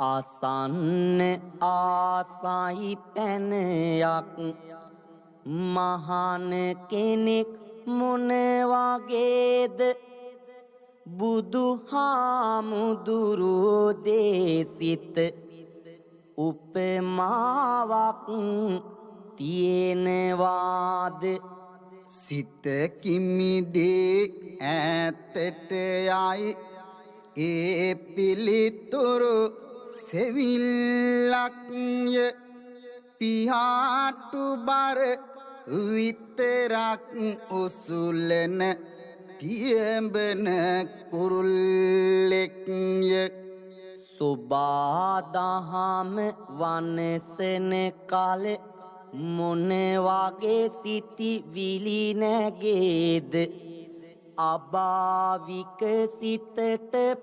අසන්න ආසයි පැනයක් මහාන කෙනෙක් මොන වගේද බුදුහාමුදුරුවෝ දේසිත උපමාවක් තියෙනවාද සිත කිමිදේ ඈතට යයි ඒ පිළිතුරු සෙවිල්ලක්ය පිහාටු බර විතරක් උසුලන පියඹන කුරුල්ලෙක්ය සුබාදහම වනසන කල මොන වගේ සිතිවිලි නැගේද අභාවික සිතට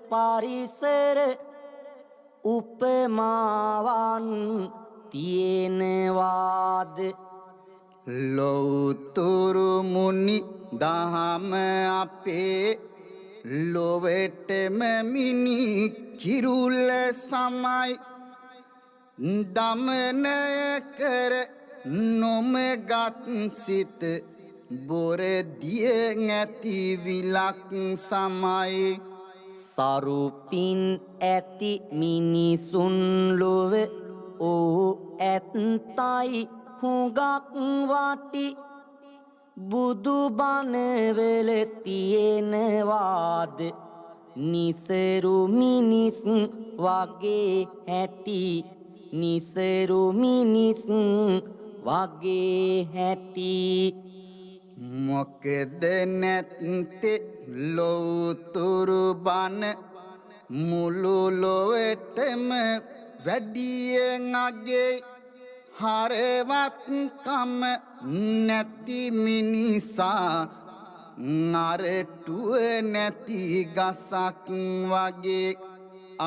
පරිසර උපමාවන් තියෙනවාද ලෞතුරු මුනි දහම අපේ ලොවෙටම මිනි කිරුල්ල සමයි දමනය කර නොමගත් සිත බොරදිය ඇති විලක් සමයි සරුපින් ඇති මිනිසුන් ලොව ඕ ඇත්තයි හුඟක් වටි බුදුබණවල තියෙනවාද නිසරු මිනිස් වගේ හැටි නිසරු මිනිස් වගේ හැටි මොකද නැත්තේ ලෞතුරු බණ මුළු ලොවටම වැඩියෙන් අගේ හරවත්කම නැති මිනිසා අරටුව නැති ගසක් වගේ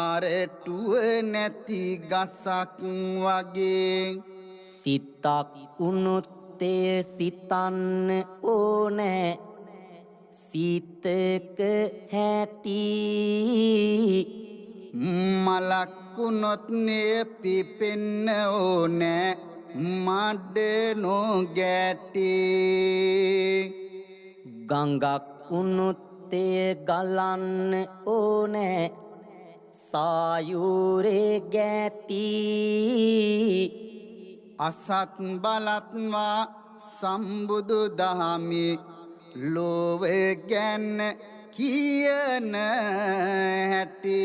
අරටුව නැති ගසක් වගේ සිතක් උනුත්තේ සිතන්න ඕනෑ සිතක හැටි මලක්කුනොත් නේ පිපෙන්න ඕනෑ මඩ නොගැටි ගඟක් උනුත්තේ ගලන්න ඕනෑ සායුරේ ගැටි අසත් බලත්වා සම්බුදු දහමි ලෝව ගැන කියන හැටි